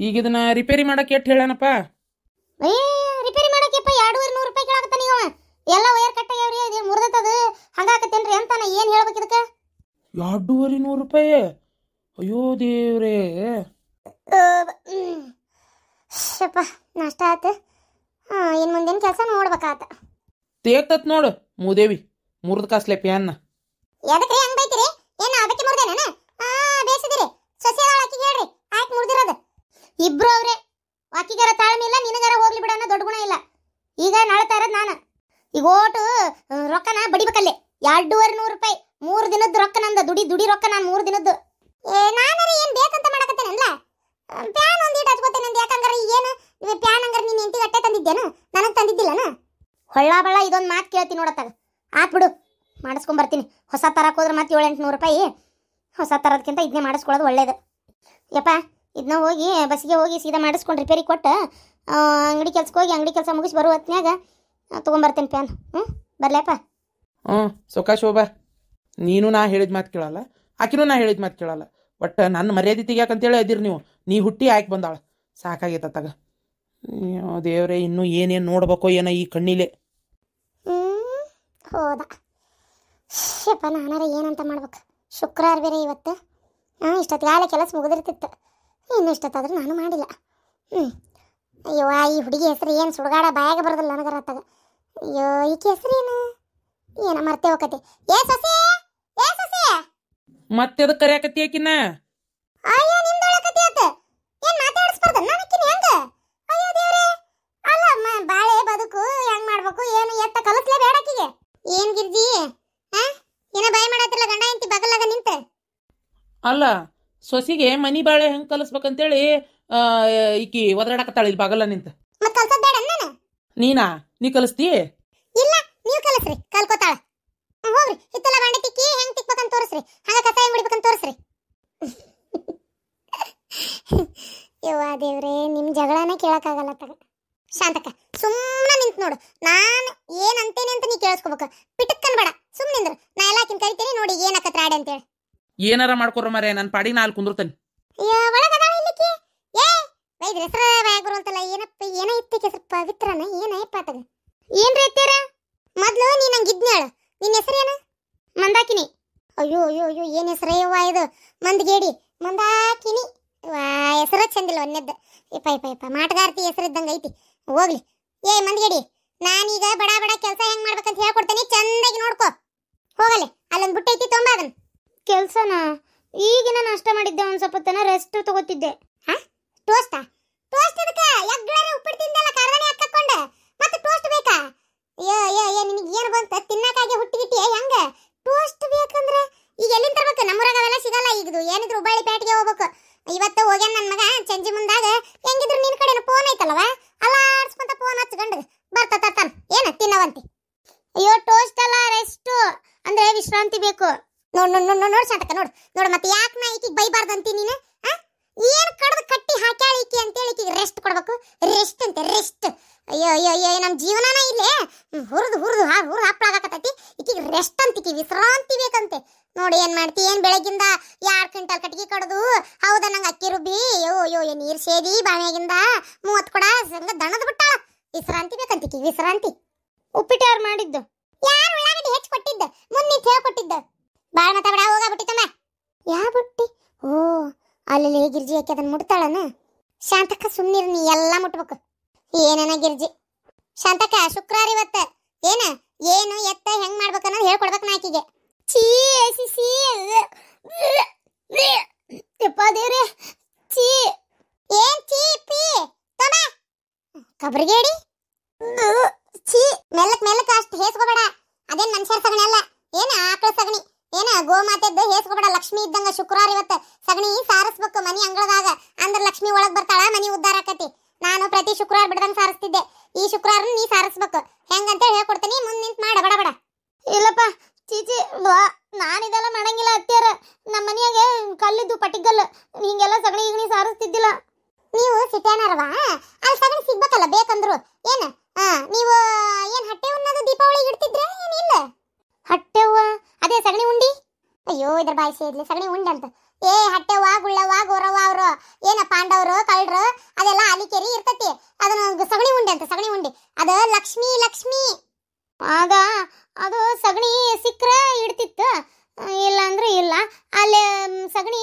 ಈಗ ಇದನ್ನ ರಿಪೇರಿ ಮಾಡಕ್ಕೆ ಎಷ್ಟು ಹೇಳನಪ್ಪ? ರಿಪೇರಿ ಮಾಡಕ್ಕೆಪ್ಪ 2,200 ರೂಪಾಯಿ ಕೇಳಾಕತ್ತಾನ ಇವ. ಎಲ್ಲ ವೈರ್ ಕಟ್ಟಾಗ್ಯಾವ್ರಿ, ಇದು ಮುರ್ದತ್ತದ ಹಂಗಾಕತ್ತೇನ್ರಿ ಅಂತಾನ. ಏನ್ ಹೇಳ್ಬೇಕು ಇದಕ್ಕೆ? 2,200 ರೂಪಾಯಿ? ಅಯ್ಯೋ ದೇವ್ರೇ. ಶಪ್ಪ, ನಾಷ್ಟ ಆತು. ಇನ್ನು ಮುಂದಿನ ಕೆಲಸ ನೋಡ್ಬೇಕಾತ. ತೇಗ್ತತ್ ನೋಡು ಮೂದೇವಿ, ಮುರ್ದ ಕಾಸ್ಲೆ ಪ್ಯಾನ್ನ. ಎದಕ್ರಿ ಹಂಗ್ ಬೈತಿರಿ? ಏನ ಅದಕ್ಕೆ ಮುರ್ದೇನ? ಬೇಸಿದಿರಿ ಸೊಸೆ ಆಕಿಗೆ ಹೇಳ್ರಿ ಆಯ್ತು ಮುರ್ದಿರೋದು. ಇಬ್ರು ಅವ್ರೆ, ಆಕಿಗಾರ ತಾಳ್ಮೆ ಇಲ್ಲ, ನಿನಗಾರ ಹೋಗ್ಲಿ ಬಿಡೋಣ ದೊಡ್ಡ ಗುಣ ಇಲ್ಲ. ಈಗ ನಾಳ್ತಾ ಇರೋದು ನಾನು. ಈಗ ಓಟು ರೊಕ್ಕನ ಬಡಿಬೇಕಲ್ಲಿ 2,200 ರೂಪಾಯಿ. 3 ದಿನದ ರೊಕ್ಕ ನಂದ, ದುಡಿ ರೊಕ್ಕ ನಾನು 3 ದಿನದ್ದು. ನಾನಾರ ಏನ್ ಬೇಕಂತ ಮಾಡಕತ್ತೇನಲ್ಲ, ಪ್ಯಾನ್ ಒಂದೀಟ್ ಹಚ್ಕೋತೇನೆ ಅಂತ. ಯಾಕಂಗಾರ ಏನು ಪ್ಯಾನ್ ಹಂಗಾರ ನೀನು ಎಂಟಿ ಗಟ್ಟೆ ತಂದಿದ್ದೇನು, ನನಗೆ ತಂದಿದ್ದಿಲ್ಲನ? ಹೊಳ್ಳ ಬಳ್ಳ ಇದೊಂದು ಮಾತು ಕೇಳ್ತೀನಿ ನೋಡತ್ತಾಗ. ಆತ್ ಬಿಡು, ಮಾಡಿಸ್ಕೊಂಬರ್ತೀನಿ. ಹೊಸ ತರಕ್ಕೆ ಹೋದ್ರೆ ಮತ್ತೆ 700-800 ರೂಪಾಯಿ. ಹೊಸ ತರೋದಕ್ಕಿಂತ ಇದನ್ನೇ ಮಾಡಿಸ್ಕೊಳ್ಳೋದು ಒಳ್ಳೇದು. ಯಪ್ಪ, ಇದನ್ನ ಹೋಗಿ ಬಸ್ಸಿಗೆ ಹೋಗಿ ಸೀದಾ ಮಾಡಿಸ್ಕೊಂಡು ರಿಪೇರಿ ಕೊಟ್ಟು ಅಂಗಡಿ ಕೆಲ್ಸಕ್ಕೆ ಹೋಗಿ ಅಂಗಡಿ ಕೆಲಸ ಮುಗಿಸಿ ಬರೋ ಹೊತ್ನ್ಯಾಗ ತೊಗೊಂಬರ್ತೇನೆ ಪ್ಯಾನ್. ಬರ್ಲಪ್ಪ? ಸೊಕ್ಕ ಶೋಭಾ, ನೀನು ನಾ ಹೇಳಿದ ಮಾತು ಕೇಳಲ್ಲ, ಆಕಿನೂ ನಾ ಹೇಳಿದ ಮಾತು ಕೇಳಲ್ಲ. ಒಟ್ಟು ನನ್ನ ಮರ್ಯಾದೆ ತೆಗಿಯಾಕಂತೇಳಿ ಅದಿರಿ ನೀವು. ನೀ ಹುಟ್ಟಿ ಆಯ್ಕೆ ಬಂದಾಳ, ಸಾಕಾಗೈತತ್ತಾಗ. ದೇವ್ರೆ, ಇನ್ನೂ ಏನೇನು ನೋಡ್ಬೇಕೋ ಏನೋ ಈ ಕಣ್ಣಿಲೆ. ಹೌದಾ ಶಪ್ಪ, ನಾನಾರ ಏನಂತ ಮಾಡ್ಬೇಕು? ಶುಕ್ರವಾರ ಬೇರೆ ಇವತ್ತು. ಇಷ್ಟೊತ್ತಿಗಾಲ ಕೆಲಸ ಮುಗಿದಿರ್ತಿತ್ತು, ಇನ್ನು ಇಷ್ಟೊತ್ತಾದ್ರೂ ನಾನು ಮಾಡಿಲ್ಲ. ಅಯ್ಯೋ, ಈ ಹುಡುಗಿ ಹೆಸರು ಏನು ಸುಡುಗಾಡ ಬಾಯಾಗ ಬರೋದಿಲ್ಲ ನನಗರ ಅತ್ತಾಗ. ಅಯ್ಯೋ, ಈಕೆ ಹೆಸರು ಏನ ಮರ್ತೇ ಹೋಗತ್ತೆ. ಏ ಸೊಸೆ, ಏ ಸೊಸೆ, ಮತ್ತೆ ಅದಕ್ಕೆ ಕರೆಯಾಕತ್ತಿ ಆಕಿನ? ಅಯ್ಯೋ, ನಿಮ್ದೊಳಕತ್ತಿ ಆತ. ಏನು ಮಾತಾಡಿಸ್ಬಾರ್ದ ನನಕಿನ ಹೆಂಗ? ಅಯ್ಯೋ ದೇವ್ರೆ, ಅಲ್ಲ ಬಾಳೆ ಬದುಕು ಹೆಂಗ್ ಮಾಡ್ಬೇಕು ಏನು ಎತ್ತ ಕಲಿಸ್ಲೇ ಬೇಡಾಕಿಗೆ. ಏನ್ ಗಿರ್ಜಿ, ಏನ ಬಾಯ್ ಮಾಡತ್ತಿಲ್ಲ ಗಂಡ ಹೆಂಡತಿ ಬಗಲಾಗ ನಿಂತ? ಅಲ್ಲ, ಸೊಸಿಗೆ ಮನಿ ಬಾಳೆ ಹೆಂಗೆ ಕಲಿಸ್ಬೇಕಂತೇಳಿ ಈಕಿ ಒದರಾಡಕತ್ತಾಳ ಇಲ್ಲಿ ಬಾಗಲ್ಲ ನಿಂತ. ಮತ್ತೆ ಕಲ್ಸೋದ್ ಬೇಡ ನಾನು? ನೀ ಕಲಿಸ್ತಿ? ಇಲ್ಲ, ನೀವು ಕಲಿಸ್ರಿ, ಕಲ್ಕೋತಾಳ. ಹೋಗ್ರಿ, ಹಿತ್ತಲ ಬಾಂಡೆ ತಿಕ್ಕಿ ಹೆಂಗ್ ತಿಕ್ಬೇಕಂತ ತೋರಿಸ್ರಿ, ಹಂಗ ಕಸ ಹೆಂಗ್ ಬಿಡ್ಬೇಕಂತ ತೋರಿಸ್ರಿ. ಯವ್ವ ದೇವ್ರೆ, ನಿಮ್ ಜಗಳನ ಕೇಳಕ್ಕಾಗಲ್ಲ ತಗ. ಶಾಂತಕ್ಕ, ಸುಮ್ಮನೆ ನಿಂತ್ ನೋಡು. ನಾನು ಏನ್ ಅಂತೇನೆ ಅಂತ ನೀ ಕೇಳಿಸ್ಕೋಬೇಕು. ಪಿಟಕ್ಕನ್ ಬೇಡ, ಸುಮ್ಮನೆ ನಿಂದ್ರು. ನಾ ಎಲ್ಲಾಕಿನ್ ಕರಿತೇನೆ ನೋಡಿ ಏನಕತ್ರ ಆಡೆ ಅಂತೇಳಿ. ಏನಾರ ಮಾಡ್ಕೊರ ಮರೆ, ನನ್ನ ಪಾಡಿಗೆ ನಾಲ್ ಕುಂದ್ರತೇನೆ. ಒಳಗದಾಳ ಇಲ್ಲಿಕ್ಕೆ. ಏ ವೈದ್ಯ ಹೆಸರು ಬಾಯಾಗ ಬರುವಂತಲ್ಲ. ಏನಪ್ಪ ಏನ ಇತ್ತಿಗೆ ಹೆಸರು ಪವಿತ್ರನ ಏನಪ್ಪ ಆತಗ? ಏನ್ರಿ ಎತ್ತೀರ? ಮೊದ್ಲು ನೀ ನಂಗೆ ಇದ್ನಾಳ. ನಿನ್ನ ಹೆಸರೇನ? ಮಂದಾಕಿನಿ. ಅಯ್ಯೋ ಅಯ್ಯೋ ಅಯ್ಯೋ, ಏನ್ ಹೆಸರೇವ್ವ ಇದು? ಮಂದಗೇಡಿ, ಮಂದಾಕಿನಿ. ಹೆಸರು ಚಂದಿಲ್ಲ ಒಂದೆದ್ದು. ಇಪ್ಪ ಮಾಟಗಾರ್ತಿ ಹೆಸರು ಇದ್ದಂಗೆ ಐತಿ. ಹೋಗ್ಲಿ. ಏ ಮಂದಗೇಡಿ, ನಾನೀಗ ಬಡ ಬಡ ಕೆಲಸ ಹೆಂಗ್ ಮಾಡ್ಬೇಕಂತ ಹೇಳ್ಕೊಡ್ತೇನೆ, ಚಂದಾಗಿ ನೋಡ್ಕೋ. ಹೋಗಲೆ, ಅಲ್ಲೊಂದು ಬುಟ್ಟ ಐತಿ, ತೊಂಬ ಅದನ್ನ. ಕೆಲ್ಸನ ಈಗಿನ ನಾಷ್ಟ ಮಾಡಿದ್ದೆ, ಒಂದ್ ಸ್ವಲ್ಪ ತನ ರೆಸ್ಟ್ ತಗೋತಿದ್ದೆ. ಟೋಸ್ಟಾ? ಟೋಸ್ಟ್ ಇದಕ್ಕೆ ಎಗ್ಗಳೇ ಉಪ್ಪಿಟ್ಟು ತಿಂದಲ್ಲ, ಕಾರ್ವಾಣಿ ಹಾಕೊಂಡು ಮತ್ತೆ ಟೋಸ್ಟ್ ಬೇಕಾ? ಅಯ್ಯೋ ನಿನಗೆ ಏನು ಬಂತ? ತಿನ್ನಕ್ಕಾಗಿ ಹುಟ್ಟಿಗಿಟ್ಟಿಯೇ ಹೆಂಗ? ಟೋಸ್ಟ್ ಬೇಕಂದ್ರೆ ಈಗ ಎಲ್ಲಿಂದ ತರ್ಬೇಕು? ನಮ್ಮೂರಾಗ ಅವೆಲ್ಲ ಸಿಗಲ್ಲ. ಈಗದು ಏನಿದ್ರು ಹುಬ್ಬಳ್ಳಿ ಪೇಟೆಗೆ ಹೋಗ್ಬೇಕು. ಇವತ್ತು ಹೋಗ್ಯಾನ ನನ್ನ ಮಗ ಸಂಜೆ ಮುಂದಾಗ. ಹೆಂಗಿದ್ರು ನಿನ್ ಕಡೆನ ಫೋನ್ ಐತಲ್ಲವ, ಅಲ್ಲ ಆಡ್ಸ್ಕೊಂತ ಫೋನ್ ಹಚ್ಕೊಂಡು ಬರ್ತಾ ತರ್ತಾನ. ಏನ ತಿನ್ನವಂತಿ? ಅಯ್ಯೋ, ಟೋಸ್ಟ್ ಅಲ್ಲ, ರೆಸ್ಟ್ ಅಂದ್ರೆ ವಿಶ್ರಾಂತಿ ಬೇಕು. ನೋಡ್ ಶಾಂತಕ, ನೋಡು ಮತ್ತೆ ಯಾಕೆ ನಾ ಈಕಿಗೆ ಬೈಬಾರ್ದಂತಿ ನೀನು? ಏನ್ ಕಡ್ದು ಕಟ್ಟಿ ಹಾಕ್ಯಾಳ ಈಕಿ ಅಂತೇಳಿ ಈಕಿಗೆ ರೆಸ್ಟ್ ಕೊಡ್ಬೇಕು. ರೆಸ್ಟ್ ಅಂತೆ, ರೆಸ್ಟ್. ಅಯ್ಯೋ ಅಯ್ಯೋ ಅಯ್ಯೋ, ನಮ್ಮ ಜೀವನನ ಇಲ್ಲೇ ಹುರಿದು ಹಪ್ಪಳಾಗತ್ತೈತಿ. ಈಕಿಗೆ ರೆಸ್ಟ್ ಅಂತ, ಈಕಿ ವಿಶ್ರಾಂತಿ ಬೇಕಂತೆ. ನೋಡಿ ಏನ್ ಮಾಡ್ತಿ? ಏನ್ ಬೆಳಗಿಂದ 2 ಕ್ವಿಂಟಲ್ ಕಟ್ಟಿಗೆ ಕಡ್ದು, ಹೌದಾ ನಂಗೆ ಅಕ್ಕಿ ರುಬ್ಬಿ, ಅಯ್ಯೋ ನೀರ್ ಸೇದಿ ಬಾವಿಯಾಗಿಂದ 30 ಕೊಡ ಹಂಗ ದಣದ್ ಬಿಟ್ಟಾಳ. ವಿಶ್ರಾಂತಿ ಬೇಕಂತ ಈಕಿ, ವಿಶ್ರಾಂತಿ. ಉಪ್ಪಿಟ್ಟು ಯಾರು ಮಾಡಿದ್ದು? ಯಾರು ಉಳ್ಳಾಗಡ್ಡಿ ಹೆಚ್ಚು ಕೊಟ್ಟಿದ್ದ, ಮುನ್ನಿ ಹೇಳ್ಕೊಟ್ಟಿದ್ದ. ಬಾಳ ಮಾತಾಡ, ಹೋಗ ಬುಟ್ಟಿ ತಮ್ಮ. ಯಾ ಬುಟ್ಟಿ? ಓ, ಅಲ್ಲಿ ಗಿರ್ಜಿ ಯಾಕೆ ಅದನ್ನ ಮುಟ್ತಾಳನ? ಶಾಂತಕ್ಕ ಸುಮ್ಮನಿರ್, ನೀ ಎಲ್ಲ ಮುಟ್ಬೇಕು. ಏನೇನ ಗಿರ್ಜಿ? ಶಾಂತಕ್ಕ, ಶುಕ್ರವಾರ ಇವತ್ತ. ಏನು ಎತ್ತ ಹೆಂಗ್ ಮಾಡ್ಬೇಕನ್ನೋದು ಹೇಳ್ಕೊಡ್ಬೇಕು ನಾ ಆಕಿಗೆ. ಛೀ ಸಿ ಯಪ್ಪ ದೇವ್ರೆ, ಛೀ. ಏನ್ ಛೀ ಪಿ ತಮ್ಮ ಕಬ್ರಿಗೇಡಿ? ಛೀ, ಮೆಲ್ಲಕ್ ಅಷ್ಟು ಹೇಸ್ಕೋಬೇಡ. ಅದೇನ್ ಮನುಷ್ಯರ ಸಗಣಿ ಅಲ್ಲ, ಏನ ಆಕಳ ಸಗಣಿ. ಏನ ಗೋಮಾತೆದ್ದು ಹೇಸ್ಕೋಬೇಡ. ಲಕ್ಷ್ಮಿ ಇದ್ದಂಗ ಶುಕ್ರವಾರ ಇವತ್ತು ಸಗಣಿ ಸಾರಿಸ್ಬೇಕು ಮನಿ ಅಂಗಳದಾಗ. ಅಂದ್ರ ಲಕ್ಷ್ಮಿ ಒಳಗ್ ಬರ್ತಾಳ, ಮನಿ ಉದ್ದಾರ ಆಕತಿ. ನಾನು ಪ್ರತಿ ಶುಕ್ರವಾರ ಬಿಡದಂಗ ಸಾರಿಸ್ತಿದ್ದೆ. ಈ ಶುಕ್ರವಾರ ನೀ ಸಾರಿಸ್ಬೇಕು. ಹೆಂಗಂತೇಳಿ ಹೇಳ್ಕೊಡ್ತೀನಿ, ಮುಂದ್ ನಿಂತ್ ಮಾಡ ಬಡ. ಇಲ್ಲಪ್ಪ, ಚೀಚಿ, ನಾನಿದೆಲ್ಲ ಮಾಡಂಗಿಲ್ಲ ಅತ್ತೆಯರ. ನಮ್ಮ ಮನೆಯಾಗ ಕಲ್ಲಿದ್ದು ಪಟ್ಟಿಗಲ್ಲು, ಹಿಂಗೆಲ್ಲ ಸಗಣಿ ಗಿಗಣಿ ಸಾರಿಸ್ತಿದ್ದಿಲ್ಲ. ನೀವು ಸಿಟ್ಯಾನರವಾ? ಅಲ್ಲಿ ಸಗಣಿ ಸಿಗ್ಬೇಕಲ್ಲ ಬೇಕಂದ್ರು. ನೀವು ಏನ್ ಹಟ್ಟೆ ಉಣ್ಣೋದು ದೀಪಾವಳಿಗೆ ಇಡ್ತಿದ್ರೆ ಏನಿಲ್ಲ? ಹಟ್ಟೆವ್ವ ಅದೇ ಸಗಣಿ ಉಂಡಿ. ಅಯ್ಯೋ ಇದ್ರ ಬಾಯಿ ಸೇದ್ಲಿ ಸಗಣಿ ಉಂಡೆ ಅಂತ. ಏ ಹಟ್ಟೆವ್ವ ಗುಳ್ಳವ್ವ ಗೋರವ್ವ ಅವರು ಏನ ಪಾಂಡವರು ಕಳ್ರು ಅದೆಲ್ಲ ಅಲಿಕೇರಿ ಇರ್ತತಿ. ಅದನ್ನ ಸಗಣಿ ಉಂಡೆ ಅಂತ, ಸಗಣಿ ಉಂಡೆ. ಅದು ಲಕ್ಷ್ಮಿ ಲಕ್ಷ್ಮಿ. ಆಗ ಅದು ಸಗಣಿ ಸಿಕ್ಕರೆ ಇಡ್ತಿತ್ತು, ಇಲ್ಲ ಅಂದ್ರೆ ಇಲ್ಲ. ಅಲ್ಲೇ ಸಗಣಿ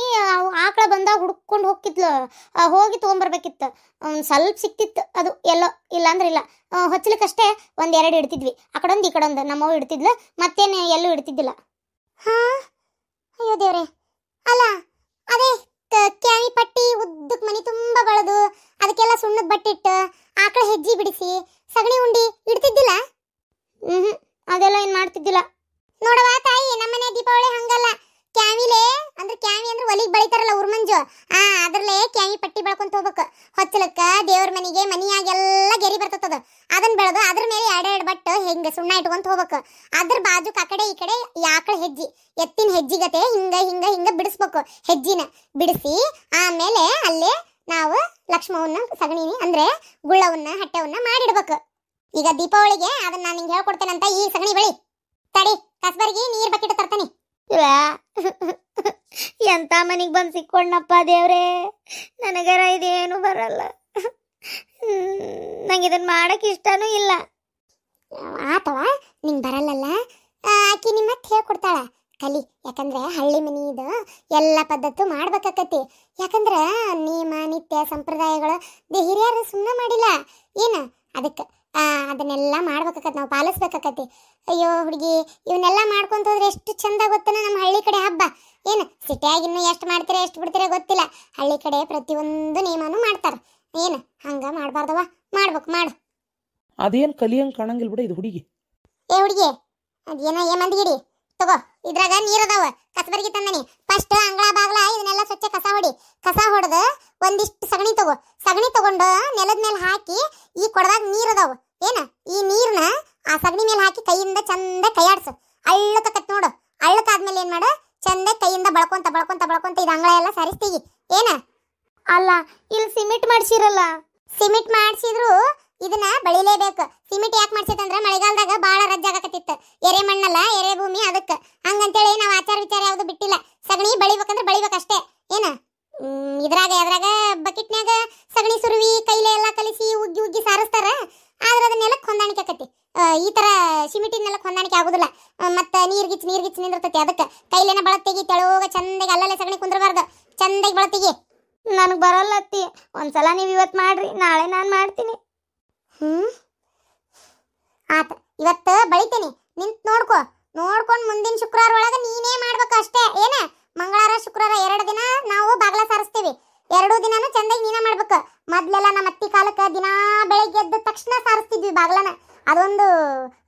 ಆಕಳ ಬಂದಾಗ ಹುಡ್ಕೊಂಡು ಹೋಗಿದ್ಲು, ಹೋಗಿ ತೊಗೊಂಬರ್ಬೇಕಿತ್ತು. ಸ್ವಲ್ಪ ಸಿಕ್ತಿತ್ತು ಅದು ಎಲ್ಲೋ, ಇಲ್ಲ ಅಂದ್ರೆ ಇಲ್ಲ. ಹೊಚ್ಚಲಿಕ್ಕಷ್ಟೇ ಒಂದೆರಡು ಇಡ್ತಿದ್ವಿ, ಆ ಕಡೊಂದು ಈ ಕಡೊಂದು. ನಮ್ಮವ್ವ ಇಡ್ತಿದ್ಲು, ಮತ್ತೇನು ಎಲ್ಲೂ ಇಡ್ತಿದ್ದಿಲ್ಲ. ಹಾ ಅಯ್ಯೋ ದೇವ್ರೆ. ಅಲ್ಲ ಅದೇ ಕ್ಯಾವಿ ಪಟ್ಟಿ ಉದ್ದಕ್ಕೆ ಮನಿ ತುಂಬ ಬಳದು ಅದಕ್ಕೆಲ್ಲ ಸುಣ್ಣದ ಬಟ್ಟಿಟ್ಟು ಆಕಳ ಹೆಜ್ಜಿ ಬಿಡಿಸಿ ಸಗಣಿ ಉಂಡಿ ಇಡ್ತಿದ್ದಿಲ್ಲ. ಅದೆಲ್ಲ ಏನ್ ಮಾಡ್ತಿದ್ದಿಲ್ಲ ನೋಡವಾ ತಾಯಿ. ನಮ್ಮನೆ ದೀಪಾವಳಿ ಹಂಗಲ್ಲ. ಕ್ಯಾವಿಲೆ ಅಂದ್ರೆ ಕ್ಯಾವಿ ಅಂದ್ರೆ ಒಲಿಗೆ ಬಳಿತಾರಲ್ಲ ಉರ್ಮಂಜು, ಅದ್ರಲ್ಲೇ ಕ್ಯಾವಿ ಪಟ್ಟಿ ಬೆಳ್ಕೊಂತ ಹೋಗ್ಬೇಕು. ಹೊಚ್ಚಲಕ್ಕ ದೇವ್ರ ಮನಿಗೆ ಮನಿಯಾಗೆಲ್ಲ ಗೆರಿ ಬರ್ತದ. ಅದನ್ನ ಬೆಳೆದು ಅದ್ರ ಮೇಲೆ ಎರಡೆರಡು ಬಟ್ಟು ಹಿಂಗ ಸುಣ್ಣ ಇಟ್ಕೊಂತ ಹೋಗ್ಬೇಕು. ಅದ್ರ ಬಾಜುಕ್ ಆ ಕಡೆ ಈ ಕಡೆ ಆಕಳ ಹೆಜ್ಜಿ, ಎತ್ತಿನ ಹೆಜ್ಜಿಗತೆ ಹಿಂಗ ಹಿಂಗ ಹಿಂಗ ಬಿಡಿಸ್ಬೇಕು. ಹೆಜ್ಜಿನ ಬಿಡಿಸಿ ಆಮೇಲೆ ಅಲ್ಲೇ ನಾವು ಲಕ್ಷ್ಮವನ್ನ ಸಗಣಿನಿ ಅಂದ್ರೆ ಗುಳ್ಳವನ್ನ ಹಟ್ಟೆವನ್ನ ಮಾಡಿಡ್ಬೇಕು. ಈಗ ದೀಪಾವಳಿಗೆ ಅದನ್ನ ನಾನು ನಿಂಗೆ ಹೇಳ್ಕೊಡ್ತೇನಂತ ಈ ಸಗಣಿ ಬೆಳಿ ತಡಿ. ಕಸ್ಬರ್ಗಿ ನೀರ್ ಬಕೆಟ್ ತರ್ತಾನೆ. ಎಂತ ಮನಿಗೆ ಬಂದು ಸಿಕ್ಕೊಂಡಪ್ಪ ದೇವ್ರೆ, ನನಗರ ಇದೇನು ಬರಲ್ಲ. ನಂಗೆ ಇದನ್ನ ಮಾಡಕ್ ಇಷ್ಟನೂ ಇಲ್ಲ. ಆತವ ನಿಂಗೆ ಬರಲ್ಲಲ್ಲ, ಆಕಿ ನಿಮ್ಮ ಮತ್ತೆ ಹೇಳ್ಕೊಡ್ತಾಳ. ಕಲಿ, ಯಾಕಂದ್ರೆ ಹಳ್ಳಿ ಮನಿದು ಎಲ್ಲ ಪದ್ಧತಿ ಮಾಡ್ಬೇಕಾಕತಿ. ಯಾಕಂದ್ರ ನಿಯಮ ನಿತ್ಯ ಸಂಪ್ರದಾಯಗಳು ಹಿರಿಯರು ಸುಮ್ಮನೆ ಮಾಡಿಲ್ಲ ಏನು, ಅದಕ್ಕೆ ಅದನ್ನೆಲ್ಲ ಮಾಡ್ಬೇಕಾಕತಿ, ನಾವು ಪಾಲಿಸ್ಬೇಕಾಕತಿ. ಅಯ್ಯೋ ಹುಡುಗಿ, ಇವನ್ನೆಲ್ಲ ಮಾಡ್ಕೊಂತ ಹೋದ್ರೆ ಎಷ್ಟು ಚಂದ ಗೊತ್ತನ ನಮ್ಮ ಹಳ್ಳಿ ಕಡೆ ಹಬ್ಬ. ಏನು ಸಿಟಿಯಾಗಿ ಇನ್ನೂ ಎಷ್ಟು ಮಾಡ್ತೀರಾ ಎಷ್ಟು ಬಿಡ್ತೀರಾ ಗೊತ್ತಿಲ್ಲ. ಹಳ್ಳಿ ಕಡೆ ಪ್ರತಿಯೊಂದು ನಿಯಮನೂ ಮಾಡ್ತಾರ. ಏನು ಹಂಗ ಮಾಡ್ಬಾರ್ದವ, ಮಾಡ್ಬೇಕು ಮಾಡು. ಅದೇನು ಕಲಿಯಂಗೆ ಕಾಣಂಗಿಲ್ಲ ಬಿಡ ಇದು ಹುಡುಗಿ. ಏ ಹುಡುಗಿ, ಅದೇನೋ ಮಂದಿಗಿಡಿ ತಗೋ, ಇದ್ರಾಗ ನೀರದಾವ. ಕಸಬರ್ಗಿ ತಂದನಿ. ಫಸ್ಟ್ ಅಂಗಳ ಬಾಗ್ಲ ಇದನ್ನೆಲ್ಲ ಸ್ವಚ್ಛ ಕಸ ಹೊಡಿ. ಕಸ ಹೊಡೆದು ಒಂದಿಷ್ಟು ಸಗಣಿ ತಗೋ. ಸಗಣಿ ತಗೊಂಡು ನೆಲದ ಮೇಲೆ ಹಾಕಿ ಈ ಕೊಡದಾಗ ನೀರದಾವ ಏನ, ಈ ನೀರ್ನ ಆ ಸಗಣಿ ಮೇಲೆ ಹಾಕಿ ಕೈಯಿಂದ ಚಂದ ಕೈಯಾಡ್ಸು. ಅಳ್ಳಕತ್ ನೋಡು. ಅಳ್ಳಕಾದ್ಮೇಲೆ ಏನ್ ಮಾಡು, ಚಂದ ಕೈಯಿಂದ ಬಳಕೊಂತ ಬಳಕೊಂತ ಬಳಕೊಂತ ಇದು ಅಂಗಳ ಎಲ್ಲ ಸರಿಸ್ತೀವಿ ಏನ. ಅಲ್ಲ ಇಲ್ಲಿ ಸಿಮೆಂಟ್ ಮಾಡ್ಸಿರಲ್ಲ. ಸಿಮೆಂಟ್ ಮಾಡ್ಸಿದ್ರು ಇದನ್ನ ಬೆಳಿಲೇಬೇಕು. ಸಿಮೆಂಟ್ ಯಾಕೆ ಮಾಡ್ಸಿತ್ತಂದ್ರ ಮಳೆಗಾಲದಾಗ ಬಾಳ ರಜ್ಜಾಗಕತ್ತಿತ್ತು. ಎರೆ ಮಣ್ಣಲ್ಲ, ಎರೆ ಭೂಮಿ, ಅದಕ್ಕೆ ಹಂಗಂತೇಳಿ ನಾವು ಆಚಾರ ವಿಚಾರ ಯಾವ್ದು ಬಿಟ್ಟಿಲ್ಲ. ಸಗಣಿ ಬೆಳಿಬೇಕಂದ್ರೆ ಬೆಳಿಬೇಕಷ್ಟೇ ಏನ. ಇದ್ರಾಗ ಬಕೆಟ್ನ್ಯಾಗ ಸಗಣಿ ಸುರುವಿ ಕೈಲೆ ಎಲ್ಲ ಕಲಿಸಿ ಉಗ್ಗಿ ಉಗ್ಗಿ ಸಾರಿಸ್ತಾರ. ಆದ್ರೆ ಅದನ್ನ ನೆಲಕ್ಕೆ ಹೊಂದಾಣಿಕೆ ಆಕತಿ. ಈ ತರ ಸಿಮೆಂಟಿನ ನೆಲಕ್ಕೆ ಹೊಂದಾಣಿಕೆ ಆಗುದಿಲ್ಲ. ಮತ್ತೆ ನೀರ್ಗಿಚ್ಚಿ ನಿಂದಿರ್ತೈತಿ. ಅದಕ್ಕೆ ಕೈಲೇನ ಬಳತ್ತಿಗಿ ತೆಳೋಗ ಚಂದಾಗಿ ಅಲ್ಲಲ್ಲೇ ಸಗಣಿ ಕುಂದ್ರಬಾರ್ದು. ಚಂದಾಗಿ ಬಳತ್ತಿಗಿ. ನನಗೆ ಬರಲ್ಲ ಅತ್ತಿ. ಒಂದ್ಸಲ ನೀವು ಇವತ್ತು ಮಾಡ್ರಿ, ನಾಳೆ ನಾನು ಮಾಡ್ತೀನಿ. ಆತ ಇವತ್ತು ಬಳಿತೇನೆ, ನಿಂತ್ ನೋಡ್ಕೊಂಡು ಮುಂದಿನ ಶುಕ್ರವಾರ ಒಳಗೆ ನೀನೇ ಮಾಡ್ಬೇಕು ಅಷ್ಟೇ ಏನ. ಮಂಗಳವಾರ ಶುಕ್ರವಾರ 2 ದಿನ ನಾವು ಬಾಗ್ಲ ಸಾರಿಸ್ತೀವಿ. 2 ದಿನಾನು ಚಂದಾಗಿ ನೀನೇ ಮಾಡ್ಬೇಕು. ಮೊದ್ಲೆಲ್ಲ ನಮ್ಮ ಅತ್ತಿ ಕಾಲಕ್ಕೆ ದಿನಾ ಬೆಳಿಗ್ಗೆ ಎದ್ದ ತಕ್ಷಣ ಸಾರಿಸ್ತಿದ್ವಿ ಬಾಗ್ಲನ. ಅದೊಂದು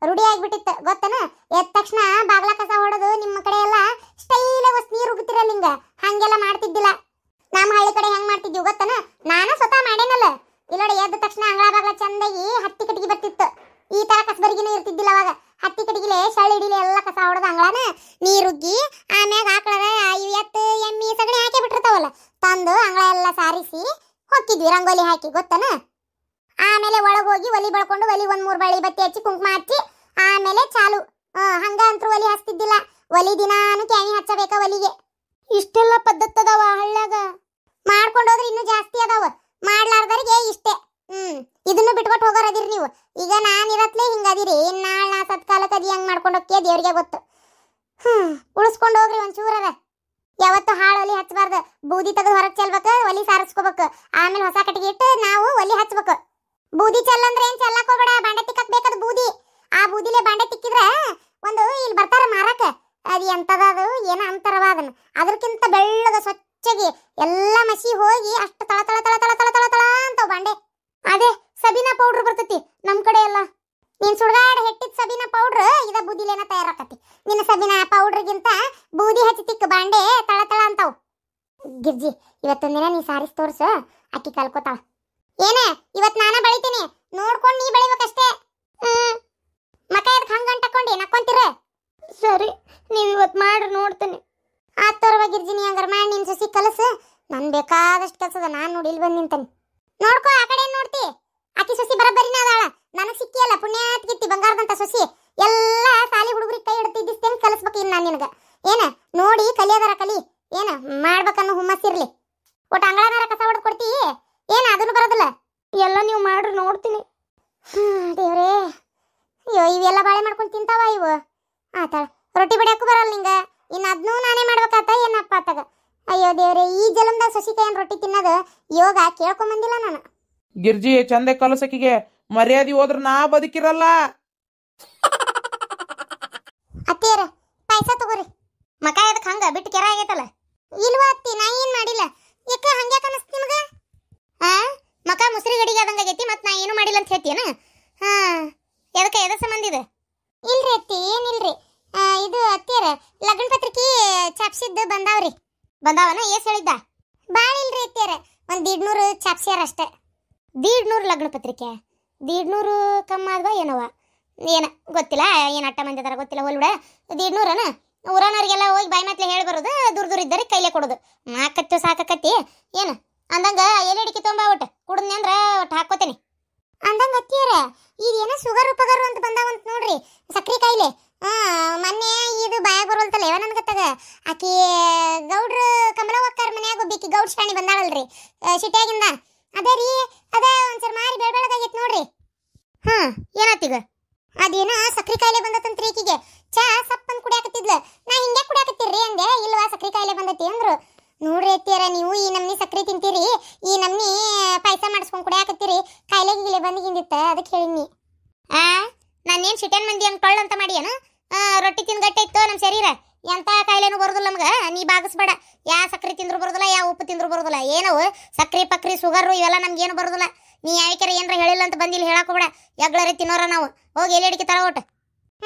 ರೂಢಿ ಆಗ್ಬಿಟ್ಟಿತ್ತು ಗೊತ್ತನ. ಎದ್ದ ತಕ್ಷಣ ಬಾಗ್ಲ ಕಸ ಹೊಡೆದು ನಿಮ್ಮ ಕಡೆ ಎಲ್ಲ ಸ್ಟೈಲ್ ನೀರು ಉಗುತ್ತಿರಲ್ಲ, ಹಿಂಗ ಹಂಗೆಲ್ಲ ಮಾಡ್ತಿದ್ದಿಲ್ಲ. ನಮ್ಮ ಹಳ್ಳಿ ಕಡೆ ಹೆಂಗ್ ಮಾಡ್ತಿದ್ವಿ ಗೊತ್ತನ. ನಾನು ಸ್ವತಃ ಮಾಡೇನಲ್ಲ. ಇಲ್ಲೋಡಿ, ಎದ್ದ ತಕ್ಷಣ ಅಂಗಳ ಬಾಗ್ಲ ಚಂದಾಗಿ ಹತ್ತಿ ಕಟ್ಟಿಗೆ ಬರ್ತಿತ್ತು. ಈ ತರ ಕಸಬರಿಗಿನೂ ಇರ್ತಿದ್ದಿಲ್ಲ ಅವಾಗ. ಹತ್ತಿ ಕಟ್ಟಿಗೆಲೆ ಶಳ್ಳಿ ಹಿಡಿಲೆ ಎಲ್ಲ ಕಸ ಹೊಡೆದ ಅಂಗಳನ ನೀರುಗ್ಗಿ ಆಮ್ಯಾಗ ಆಕಳದ ಎತ್ತು ಎಮ್ಮಿ ಸಗಣಿ ಹಾಕಿ ಬಿಟ್ಟಿರ್ತಾವಲ್ಲ ತಂದು ಅಂಗಳ ಎಲ್ಲ ಸಾರಿಸಿ ಹೋಗಿದ್ವಿ ರಂಗೋಲಿ ಹಾಕಿ ಗೊತ್ತನ. ಆಮೇಲೆ ಒಳಗೆ ಹೋಗಿ ಒಲಿ ಬಳ್ಕೊಂಡು ಒಲಿ 1-3 ಬಳ್ಳಿ ಬತ್ತಿ ಹಚ್ಚಿ ಕುಂಕುಮ ಹಚ್ಚಿ ಆಮೇಲೆ ಚಾಲು. ಹಂಗ ಅಂತೂ ಒಲಿ ಹಚ್ತಿದ್ದಿಲ್ಲ. ಒಲಿ ದಿನಾನು ಕ್ಯಾನಿ ಹಚ್ಚಬೇಕ ಒಲಿಗೆ. ಇಷ್ಟೆಲ್ಲ ಪದ್ಧತಿ ಅದಾವ ಹಳ್ಳ್ಯಾಗ. ಮಾಡ್ಕೊಂಡೋದ್ರೆ ಇನ್ನೂ ಜಾಸ್ತಿ ಅದಾವ. ಮಾಡ್ಲಾರ್ದರಿಗೆ ಇಷ್ಟೇ. ಇದನ್ನು ಬಿಟ್ಕೊಟ್ಟು ಹೋಗೋರದಿರಿ ನೀವು. ಈಗ ನಾನಿರತ್ಲೆ ಹಿಂಗದಿರಿ, ನಾಳೆ ಸತ್ಕಾಲಕ್ಕೆ ಅದು ಹೆಂಗ್ ಮಾಡ್ಕೊಂಡು ಹೋಗ್ತೀಯ ದೇವ್ರಿಗೆ ಗೊತ್ತು. ಉಳಿಸ್ಕೊಂಡು ಹೋಗ್ರಿ ಒಂಚೂರರ. ಯಾವತ್ತು ಹಾಳು ಒಲಿ ಹಚ್ಚಬಾರ್ದು. ಬೂದಿ ತೆಗೆದು ಹೊರಗೆ ಚೆಲ್ಬೇಕು, ಒಲಿ ಸಾರಿಸ್ಕೋಬೇಕು. ಆಮೇಲೆ ಹೊಸ ಕಟ್ಟಿಗೆ ಇಟ್ಟು ನಾವು ಒಲಿ ಹಚ್ಬೇಕು. ಬೂದಿ ಚೆಲ್ಲಂದ್ರೆ ಏನ್ ಚೆಲ್ಲಕ್ ಹೋಗ್ಬೇಡ, ಬಾಂಡೆ ತಿಕ್ಕಕ್ ಬೇಕದು ಬೂದಿ. ಆ ಬೂದಿಲೆ ಬಾಂಡೆ ತಿಕ್ಕಿದ್ರೆ ಒಂದು ಇಲ್ಲಿ ಬರ್ತಾರ ಮಾರಕ, ಅದು ಎಂತದ ಅದು ಏನ ಅಂತಾರವ ಅದನ್ನ. ಅದಕ್ಕಿಂತ ಬೆಳ್ಳಗ ಸ್ವಚ್ಛಗಿ ಎಲ್ಲ ಮಸಿ ಹೋಗಿ ಅಷ್ಟು ತಳ ತಳ ತಳ ತಳ ತಳ ತಳ ತಳ ಅಂತಾವ ಬಾಂಡೆ. ಅದೇ ಸಬೀನಾ ಪೌಡ್ರ್ ಬರ್ತೈತಿ ನಮ್ ಕಡೆ ಎಲ್ಲ. ನೀನ್ ಸುಡ್ಗಾಡ ಹೆಟ್ಟಿದ ಸಬೀನಾ ಪೌಡ್ರ್ ಇದ ಬೂದಿಲೇನ ತಯಾರಾಕತಿ. ನಿನ್ನ ಸಬೀನಾ ಪೌಡ್ರಿಗಿಂತ ಬೂದಿ ಹಚ್ಚಿ ತಿಕ್ಕ ಬಾಂಡೆ ತಳ ತಳ ಅಂತಾವ್. ಗಿರ್ಜಿ ಇವತ್ತೊಂದಿನ ನೀ ಸಾರಿಸ್ ತೋರ್ಸು, ಅಕ್ಕಿ ಕಲ್ಕೋತಾಳ. ಏನೇ ಇವತ್ ನಾನ ಬೆಳಿತೀನಿ, ನೋಡ್ಕೊಂಡ್ ನೀ ಬೆಳಿಬೇಕಷ್ಟೇ. ಮಕ ಎದಕ್ ಹಂಗಂಟಕೊಂಡಿ ನಕ್ಕೊಂತೀರ? ಸರಿ, ನೀವ್ ಇವತ್ ಮಾಡ್ರಿ ನೋಡ್ತೀನಿ. ಆತೋರ್ವ ಗಿರ್ಜಿ, ನೀ ಹಂಗಾರ ಮಾಡಿ ನಿನ್ ಸೊಸಿ ಕಲಸು. ನನ್ ಬೇಕಾದಷ್ಟು ಕೆಲಸದ, ನಾನ್ ನೋಡಿ ಇಲ್ಲಿ ಬಂದ್ ನಿಂತೇನೆ. ನೋಡ್ಕೋ ಆ ಕಡೆ ಏನ್ ನೋಡ್ತಿ. ಆಕಿ ಸೊಸಿ ಬರಬ್ಬರಿನ ಅದಾಳ. ನನಗ್ ಸಿಕ್ಕಿಯಲ್ಲ ಪುಣ್ಯಾತ್ಗಿತ್ತಿ ಬಂಗಾರದಂತ ಸೊಸಿ. ಎಲ್ಲ ಸಾಲಿ ಹುಡುಗರಿಗೆ ಕೈ ಹಿಡ್ತಿದ್ದಿಸ್ತೇನೆ ಕಲಿಸ್ಬೇಕು ಇನ್ನು ನಾನು ನಿನಗ. ಏನ ನೋಡಿ ಕಲಿಯೋದಾರ ಕಲಿ ಏನ ಮಾಡ್ಬೇಕನ್ನೋ ಹುಮ್ಮಸ್ಸಿರ್ಲಿ. ಒಟ್ಟು ಅಂಗಳನಾರ ಕಸ ಹೊಡೆದು ಕೊಡ್ತಿ ಏನ ಅದನ್ನು ಬರೋದಿಲ್ಲ. ಎಲ್ಲ ನೀವು ಮಾಡ್ರಿ ನೋಡ್ತೀನಿ. ದೇವ್ರೇ ಅಯ್ಯೋ ಇವೆಲ್ಲ ಬಾಳೆ ಮಾಡ್ಕೊಂಡು ತಿಂತಾವ ಇವು. ಆತಾಳ ರೊಟ್ಟಿ ಬಡಿಯಕ್ಕೂ ಬರಲ್ಲ ನಿಂಗ, ಇನ್ನು ಅದನ್ನೂ ನಾನೇ ಮಾಡ್ಬೇಕಾತ ಏನಪ್ಪ ಆತಾಗ. ಅಯ್ಯೋ ದೇವ್ರೆ ಈ ಜಲಮ್ದಾಗ ಸಸಿ ಕೈಯನ್ ರೊಟ್ಟಿ ತಿನ್ನೋದು ಯೋಗ ಕೇಳ್ಕೊಂಬಂದಿಲ್ಲ ನಾನು. ಗಿರ್ಜಿ ಚಂದೆ ಕಲಸಕಿಗೆ ಮರ್ಯಾದೆ ಹೋದ್ರ ನಾ ಬದುಕಿರಲ್ಲ. ಅತ್ತಿಯರ ಪಾಯಸ ತಗೋರಿ. ಮಕ ಎದಕ್ ಹಂಗ ಬಿಟ್ಟು ಕೆರ ಆಗೈತಲ್ಲ. ಇಲ್ವಾ ಅತ್ತಿ ನಾ ಏನ್ ಮಾಡಿಲ್ಲ. ಯಾಕ ಹಂಗ್ಯಾಕ ಅನಸ್ತಿ ನಿಮಗ? ಮಕ ಮುಸ್ರಿ ಗಡಿಗೆ ಆದಂಗ ಆಗೈತಿ ಮತ್ ನಾ ಏನು ಮಾಡಿಲ್ಲ ಅಂತ ಹೇಳ್ತೀಯನ? ಎದಕ್ಕ ಎದ ಸಂಬಂಧ ಇದೆ? ಇಲ್ರಿ ಅತ್ತಿ ಏನಿಲ್ರಿ. ಇದು ಅತ್ತಿಯರ ಲಗ್ನ ಪತ್ರಿಕೆ ಚಾಪ್ಸಿದ್ದು ಬಂದಾವ್ರಿ. ಬಂದಾವನ ಏಸ್ ಹೇಳಿದ್ದ? ಬಾಳ ಇಲ್ರಿ ಅತ್ತಿಯರ, ಒಂದ್ 150 ಚಾಪ್ಸ್ಯಾರ ಅಷ್ಟೇ. 150 ಲಗ್ನ ಪತ್ರಿಕೆ 150 ಕಮ್ಮ ಆದ್ವಾ ಏನವ ಏನ ಗೊತ್ತಿಲ್ಲ. ಏನ್ ಅಟ್ಟ ಮಂದಿ ಅದಾರ ಗೊತ್ತಿಲ್ಲ. ಹೋಲ್ಬಿಡ 150 ಊರನವ್ರಿಗೆಲ್ಲ ಹೋಗಿ ಬಾಯಿ ಮಾತ್ಲೆ ಹೇಳಿ ಬರೋದು, ದೂರ ಇದ್ದಾರೆ ಕೈಲೇ ಕೊಡೋದು. ನಾಕತ್ತು ಸಾಕಕ್ಕತ್ತಿ ಏನು ಅಂದಂಗ ಎಲೆ ಅಡಿಕೆ ತೊಂಬ ಒಟ್ಟು ಕುಡಿದ್ನಿ ಅಂದ್ರ ಒಟ್ಟು ಹಾಕೋತೇನೆ ಅಂದಂಗ. ಅತ್ತಿಯರ ಇದೇನೋ ಶುಗರ್ ಉಪಗರು ಅಂತ ಬಂದಾವಂತ ನೋಡ್ರಿ, ಸಕ್ರಿ ಕಾಯಿಲೆ. ಮೊನ್ನೆ ಇದು ಬಾಯಾಗ ಬರೋಲ್ತಲ್ಲ ಯಾವ ನನ್ಗತ್ತಾಗ ಆಕಿ ಗೌಡ್ರು ಕಮಲವಕ್ಕಾರ ಮನ್ಯಾಗ ಒಬ್ಬಿಕಿ ಗೌಡ್ ಶಾಣಿ ಬಂದಾಳಲ್ರಿ ಸಿಟಿಯಾಗಿಂದ. ಅದೇ ರೀ ಅದ ಒಂದ್ಸಲ ಮಾರಿ ಬೆಳಬೆಳಗಾಗೈತಿ ನೋಡ್ರಿ. ಏನಾತೀಗ? ಅದೇನ ಸಕ್ರಿ ಕಾಯಿಲೆ ಬಂದತಂತ್ರಿ ಈಕಿಗೆ. ಚಾ ಸಪ್ಪಂದ್ ಕುಡಿಯಾಕತ್ತಿದ್ಲ. ನಾ ಹಿಂಗೆ ಕುಡಿಯಾಕತ್ತೀರ್ರಿ ಅಂದೆ. ಇಲ್ವಾ ಸಕ್ರಿ ಕಾಯಿಲೆ ಬಂದತಿ ಅಂದ್ರು. ನೋಡ್ರಿ ಅತ್ತಿಯರ ನೀವು ಈ ನಮ್ನಿ ಸಕ್ರಿ ತಿಂತೀರಿ, ಈ ನಮ್ನಿ ಪಾಯಸ ಮಾಡಿಸ್ಕೊಂಡ್ ಕುಡಿಯಾಕತ್ತೀರಿ, ಕಾಯಿಲೆ ಗೀಲೆ ಬಂದಿಗಿಂದಿತ್ತ ಅದಕ್ಕೆ ಹೇಳಿನಿ. ನಾನೇನ್ ಸಿಟನ್ ಮಂದಿ ಹಂಗ್ ಟೊಳ್ಳ ಅಂತ ಮಾಡಿ ಏನು? ರೊಟ್ಟಿ ತಿಂದ್ ಗಟ್ಟೆ ಇತ್ತು ನಮ್ಮ ಶರೀರ, ಎಂತ ಕಾಯಿಲೆನೂ ಬರೋದಿಲ್ಲ ನಮ್ಗ. ನೀ ಬಾಗಿಸ್ಬೇಡ. ಯಾ ಸಕ್ರಿ ತಿಂದ್ರು ಬರೋದಿಲ್ಲ, ಯಾ ಉಪ್ಪು ತಿಂದ್ರು ಬರೋದಿಲ್ಲ. ಏನವು ಸಕ್ರಿ ಪಕ್ರಿ ಶುಗರು ಇವೆಲ್ಲ ನಮ್ಗೇನು ಬರೋದಿಲ್ಲ. ನೀ ಯಾವ್ಯಾರ ಏನ್ರ ಹೇಳಿಲ್ಲ ಅಂತ ಬಂದಿಲ್ಲ ಹೇಳಾಕೋಬೇಡ. ಎಗ್ಳರಿ ತಿನ್ನೋರ ನಾವು. ಹೋಗಿ ಎಲೆ ಅಡಿಕೆ ತರ ಒಟ್ಟು.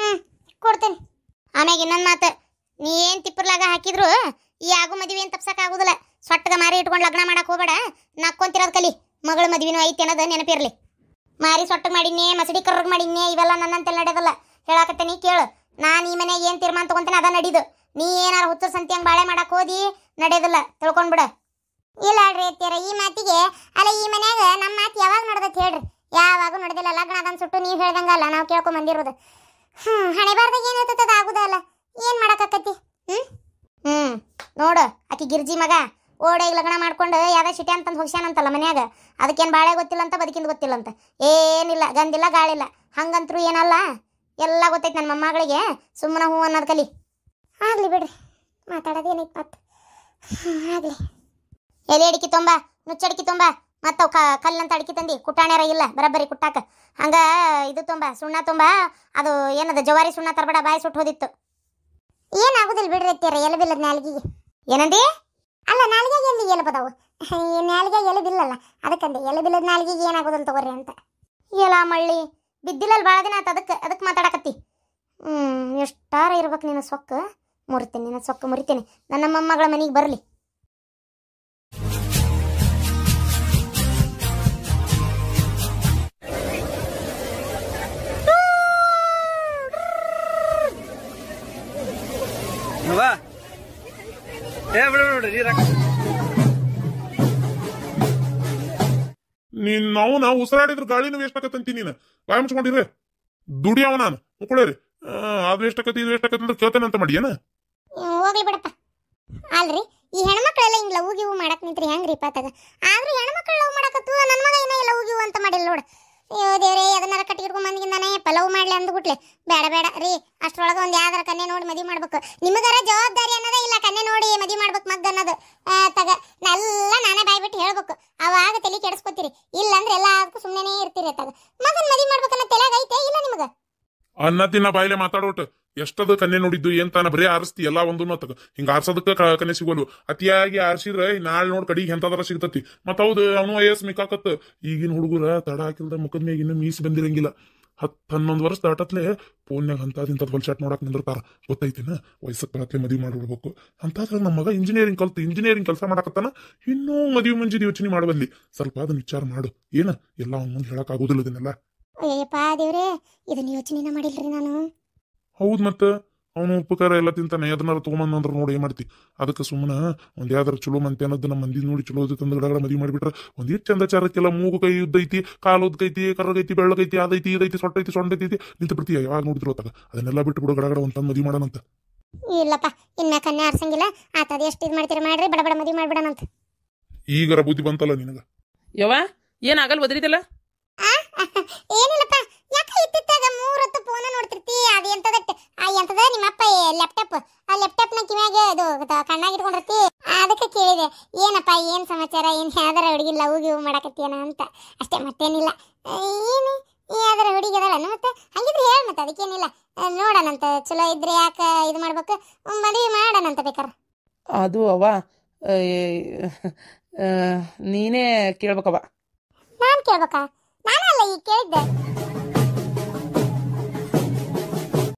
ಕೊಡ್ತೇನೆ. ಆಮ್ಯಾಗ ಇನ್ನೊಂದು ಮಾತು, ನೀ ಏನ್ ತಿಪ್ಪರ್ಲಾಗ ಹಾಕಿದ್ರು ಈ ಆಗು ಮದುವೆ ಏನ್ ತಪ್ಸಕ್ ಆಗುದಿಲ್ಲ. ಸೊಟ್ಟಗ ಮಾರಿ ಇಟ್ಕೊಂಡು ಲಗ್ನ ಮಾಡಕ್ ಹೋಗ್ಬೇಡ. ನಕ್ಕೊಂತಿರೋದ್ ಕಲಿ. ಮಗಳ ಮದುವೆನೂ ಐತಿ ಅನ್ನೋದು ನೆನಪಿರ್ಲಿ. ಮಾರಿ ಸೊಟ್ಟಗ್ ಮಾಡಿನ್ನೆ, ಮಸಡಿ ಕರ್ರಗ್ ಮಾಡಿನ್ನೆ ಇವೆಲ್ಲ ನನ್ನಂತೆಲ್ಲ ನಡೆಯೋದಲ್ಲ. ಹೇಳಾಕತ್ತೇನಿ ಕೇಳು. ನಾನ್ ಈ ಮನೆಯಾಗ ಏನ್ ತೀರ್ಮಾನ ತಗೊಂತೇನೆ ಅದ ನಡೀದು. ನೀ ಏನಾರ ಹುಚ್ಚು ಸಂತಿ ಹಂಗ್ ಬಾಳೆ ಮಾಡಕ್ ಹೋದಿ ನಡೆಯೋದಿಲ್ಲ, ತಿಳ್ಕೊಂಡ್ಬಿಡ. ಇಲ್ಲ ಅಲ್ರಿ ಅತ್ತಿಯರ ಈ ಮಾತಿಗೆ ಅಲ್ಲ, ಈ ಮನ್ಯಾಗ ನಮ್ಮ ಮಾತು ಯಾವಾಗ ನಡೆದತ್ ಹೇಳ್ರಿ? ಯಾವಾಗೂ ನಡೆದಿಲ್ಲ. ಲಗ್ನ ಅದನ್ ಸುಟ್ಟು ನೀವು ಹೇಳ್ದಂಗಲ್ಲ ನಾವು ಕೇಳ್ಕೊಂಡ್ ಬಂದಿರೋದು. ಹಣೆ ಬಾರ್ದಾಗ ಏನ್ ಇರ್ತದ ಆಗುದಲ್ಲ, ಏನ್ ಮಾಡಕತ್ತಿ? ನೋಡು ಆಕಿ ಗಿರ್ಜಿ ಮಗ ಓಡಾಗಿ ಲಗ್ನ ಮಾಡ್ಕೊಂಡು ಯಾವ್ದ ಸಿಟಿ ಅಂತಂದು ಹೋಗ್ಸ್ಯಾನಂತಲ್ಲ ಮನ್ಯಾಗ. ಅದಕ್ಕೇನು ಬಾಳೆ ಗೊತ್ತಿಲ್ಲ ಅಂತ ಬದುಕಿಂದ ಗೊತ್ತಿಲ್ಲ ಅಂತ ಏನಿಲ್ಲ. ಗಂದಿಲ್ಲ ಗಾಳಿಲ್ಲ ಹಂಗಂತ್ರು ಏನಲ್ಲ. ಎಲ್ಲ ಗೊತ್ತೈತಿ ನನ್ನ ಮೊಮ್ಮಗಳಿಗೆ. ಸುಮ್ಮನೆ ಹೂ ಅನ್ನೋದು ಕಲಿ. ಆಗ್ಲಿ ಬಿಡ್ರಿ, ಮಾತಾಡೋದೇನೈತಿ ಮತ್ತೆ. ಆಗ್ಲಿ. ಎಲೆ ಅಡಿಕೆ ತೊಂಬ, ನುಚ್ಚಡಿಕೆ ತೊಂಬ, ಮತ್ತವು ಕಲ್ಲಂತ ಅಡಿಕೆ ತಂದಿ ಕುಟ್ಟಾಣ್ಯಾರ ಇಲ್ಲ ಬರಬ್ಬರಿ ಕುಟ್ಟಾಕ. ಹಂಗ ಇದು ತೊಂಬ, ಸುಣ್ಣ ತೊಂಬ. ಅದು ಏನದ ಜವಾರಿ ಸುಣ್ಣ ತರಬೇಡ, ಬಾಯಿ ಸುಟ್ಟು ಹೋದಿತ್ತು. ಏನಾಗುದಿಲ್ಲ ಬಿಡ್ರಿ ಅತ್ತಿಯರ, ಎಲಬಿಲ್ಲದ ನಾಲ್ಗಿಗೆ. ಏನಂದಿ? ಅಲ್ಲ ನಾಲ್ಗೆಗೆ ಎಲ್ಲಿ ಎಲಬದಾವು? ನಾಲ್ಗೆ ಎಲಬಿಲ್ಲಲ್ಲ ಅದಕ್ಕಂದೆ. ಎಲಬಿಲ್ಲದ ನಾಲ್ಗಿಗೆ ಏನಾಗೋದಿಲ್ಲ ತಗೋರಿ ಅಂತ. ಎಲ್ಲ ಮಳ್ಳಿ ಬಿದ್ದಿಲ್ಲಲ್ಲಿ ಭಾಳ ದಿನ ಆತ. ಅದಕ್ಕೆ ಮಾತಾಡಕತ್ತಿ. ಎಷ್ಟಾರ ಇರ್ಬೇಕು ನಿನ್ನ ಸೊಕ್ಕ. ಮುರಿತೀನಿ ನಿನ್ನ ಸೊಕ್ಕ ಮುರಿತೀನಿ. ನನ್ನ ಮೊಮ್ಮಗಳ ಮನೆಗೆ ಬರಲಿ. ನೀನ್ ನಾವು ಉಸಿರಾಡಿದ್ರ ಗಾಳಿನೂ ವೇಸ್ಟ್ ಆಕತ್ತಂತಿ. ನೀನು ಬಾಯ್ ಮುಚ್ಕೊಂಡಿರಿ ದುಡಿಯವ ನಾನು ಮುಕ್ಕಳೇರಿ. ಅದು ಎಷ್ಟಾಕತಿ ಇದು ಎಷ್ಟಾಕತಿ ಅಂದ್ರೆ ಕೇಳ್ತೇನೆ ಅಂತ ಮಾಡಿ ಏನ? ಹೋಗ್ಲಿ ಬಿಡಪ್ಪ. ಅಲ್ರಿ ಈ ಹೆಣ್ಮಕ್ಳೆಲ್ಲ ಹಿಂಗ್ ಲವ್ ಗಿವ್ ಮಾಡಕ್ ನಿಂತ್ರಿ ಹೆಂಗ್ರಿ ಪಾತಾಗ? ಆದ್ರೂ ಹೆಣ್ಮಕ್ಳು ಲವ್ ಮಾಡಕತ್ತು. ನನ್ನ ಮಗ ಏನ ಲವ್ ಗಿವ್ ಅಂತ ಮಾಡಿಲ್ಲ ನೋಡು. ಅಯ್ಯೋ ದೇವ್ರೇ, ಅದನ್ನಾರ ಕಟ್ಟಿಟ್ಕೊಂಡ್ ಬಂದಿಂದಾನೆ ಪಲವ್ ಮಾಡ್ಲಿ ಅಂದ್ಬಿಟ್ಲೆ. ಬೇಡ ಬೇಡ ರೀ, ಅಷ್ಟ್ರೊಳಗೆ ಒಂದ್ ಯಾವ್ದಾರ ಕನ್ಯೆ ನೋಡಿ ಮದುವೆ ಮಾಡ್ಬೇಕು. ನಿಮಗಾರ ಜವಾಬ್ದಾರಿ ಅನ್ನೋದೇ ಇಲ್ಲ. ಕನ್ಯೆ ನೋಡಿ ಮದುವೆ ಮಾಡ್ಬೇಕು ಮಗ್ಗ ಅನ್ನೋದು ತಗ ಎಲ್ಲ ನಾನೇ ಬಾಯ್ಬಿಟ್ಟು ಹೇಳ್ಬೇಕು. ಅವಾಗ ತಲೆ ಕೆಡಿಸ್ಕೊತೀರಿ. ಇಲ್ಲ ಅಂದ್ರೆ ಎಲ್ಲದಕ್ಕೂ ಸುಮ್ಮನೆ ಇರ್ತೀರಿ. ತಗ ಮಗನ್ ಮದುವೆ ಮಾಡ್ಬೇಕನ್ನ ತಲೆಯಾಗ ಐತೆ ಇಲ್ಲ ನಿಮಗ? ಅನ್ನ ತಿನ್ನ ಬಾಯಿಲೆ ಮಾತಾಡೋಟ್ ಎಷ್ಟದ ಕನ್ಯೆ ನೋಡಿದ್ದು ಏನ್ ತಾನ ಬರೀ ಆರಿಸ್ತಿ ಎಲ್ಲ ಒಂದು ತಗ. ಹಿಂಗ ಆರ್ಸೋದಕ್ಕ ಕನ್ಯೆ ಸಿಗೋಲ್ವು. ಅತಿಯಾಗಿ ಆರ್ಸಿದ್ರೆ ನಾಳೆ ನೋಡ್ ಕಡಿಗೆ ಎಂತದಾರ ಸಿಗ್ತತಿ. ಮತ್ ಹೌದು ಅವನು ವಯಸ್ ಮಿಕ್ಕಾಕತ್. ಈಗಿನ ಹುಡುಗರ ತಡ ಹಾಕಿಲ್ದ ಮುಖದ ಮ್ಯಾಗ ಇನ್ನು ಮೀಸ್ ಬಂದಿರಂಗಿಲ್ಲ. 10-11 ವರ್ಷ ದಾಟತ್ಲೆ ಫೋನ್ಯಾಗ ಅಂತದ್ ಹೊಲ್ಚಾಟ್ ನೋಡಕ್ ನಿಂದಿರ್ತಾರ. ಗೊತ್ತೈತಿನ? ವಯಸ್ಸಕ್ಕೆ ಹತ್ಲೆ ಮದುವೆ ಮಾಡ್ಬಿಡ್ಬೇಕು ಅಂತಾದ್ರೆ ನಮ್ಮ ಮಗ ಇಂಜಿನಿಯರಿಂಗ್ ಕೆಲಸ ಮಾಡಕತ್ತಾನ. ಇನ್ನೂ ಮದುವೆ ಮುಂಜಿದ ಯೋಚನೆ ಮಾಡಬಲ್ಲಿ. ಸ್ವಲ್ಪ ಅದನ್ನ ವಿಚಾರ ಮಾಡು. ಏನ ಎಲ್ಲ ಅವ್ನ ಮುಂದೆ ಹೇಳಕ್ ಆಗೋದಿಲ್ಲ ಇದನ್ನೆಲ್ಲ. ಅಯ್ಯಪ್ಪ ದೇವ್ರೇ, ಇದನ್ನ ಯೋಚನೆನ ಮಾಡಿಲ್ರಿ ನಾನು. ಹೌದ್ ಮತ್ತ ಅವನು ಉಪಕಾರ ಎಲ್ಲ ತಿಂತಾನೆ. ಅದನ್ನಾರ ತಗೊಂಬಂದ್ರ ನೋಡಿ ಏನ್ ಮಾಡ್ತಿ? ಅದಕ್ಕೆ ಸುಮ್ಮನೆ ಒಂದ್ ಯಾವ್ದಾರ ಚಲೋ ಮಂತೆ ಅನ್ನೋದು ನಮ್ಮ ಮಂದಿ ನೋಡಿ ಚಲೋ ತಂದು ಗಡಗಡ ಮದುವೆ ಮಾಡಿಬಿಟ್ರ ಒಂದಿಷ್ಟು ಚಂದ ಚಾರಕ್ಕೆಲ್ಲ ಮೂಗು ಕೈ ಉದ್ದೈತಿ, ಕಾಲು ಉದ್ದೈತಿ, ಕರ್ರಗೈತಿ, ಬೆಳ್ಳಗೈತಿ, ಅದೈತಿ ಇದೈತಿ, ಸೊಟ್ಟೈತಿ, ಸೊಂಡೈತಿ ನಿಂತು ಬಿಡ್ತೀಯ. ಯಾವಾಗ ನೋಡಿದ್ರು ಹೊತ್ತಾಗ ಅದನ್ನೆಲ್ಲ ಬಿಟ್ಟು ಬಿಡು. ಗಡಗಡ ಒಂದ್ ತಂದು ಮದುವೆ ಮಾಡೋಣಂತ. ಇಲ್ಲಪ್ಪ ಇನ್ಮ್ಯಾಗ ಕನ್ಯಾ ಆರ್ಸಂಗಿಲ್ಲ ಆತದ ಎಷ್ಟು ಇದು ಮಾಡ್ತೀರಿ ಮಾಡ್ರಿ ಬಡ ಬಡ ಮದುವೆ ಮಾಡ್ಬಿಡಣಂತ. ಈಗರ ಬುದ್ಧಿ ಬಂತಲ್ಲ ನಿನಗ. ಯವ್ವ ಏನಾಗಲ್ಲ ಒದರಿದಲ್ಲ. ಏನಿಲ್ಲಪ್ಪ ಯಾಕ ಇತ್ತಿತ್ತಾಗ 3 ಹೊತ್ತು ಫೋನ್ ನೋಡ್ತಿರ್ತಿ. ಅದು ಎಂತದ ನಿಮ್ಮಪ್ಪ ಲ್ಯಾಪ್ಟಾಪ್ ಆ ಲ್ಯಾಪ್ಟಾಪ್ನ ಕಿವ್ಯಾಗ ಇದು ಕಣ್ಣಾಗ ಇಟ್ಕೊಂಡಿರ್ತಿ. ಅದಕ್ಕೆ ಕೇಳಿದೆ ಏನಪ್ಪ ಏನ್ ಸಮಾಚಾರ, ಏನ್ ಯಾವ್ದಾರ ಹುಡುಗಿ ಲವ್ ಗಿವ್ ಮಾಡಕತ್ತೀಯನ ಅಂತ ಅಷ್ಟೇ, ಮತ್ತೇನಿಲ್ಲ. ಏನು ಯಾವ್ದಾರ ಹುಡುಗಿ ಅದಲ್ಲ ಮತ್ತೆ ಹಂಗಿದ್ರೆ ಹೇಳ, ಮತ್ತೆ ಅದಕ್ಕೇನಿಲ್ಲ ನೋಡೋಣಂತ. ಚಲೋ ಇದ್ರೆ ಯಾಕ ಇದು ಮಾಡ್ಬೇಕು, ಮದುವೆ ಮಾಡೋಣಂತ ಬೇಕಾರೆ. ಅದು ಅವ್ವ ನೀನೇ ಕೇಳ್ಬೇಕವ್ವ. ನಾನ್ ಕೇಳ್ಬೇಕಾ? ನಾನಲ್ಲ ಈಗ ಕೇಳಿದ್ದೆ.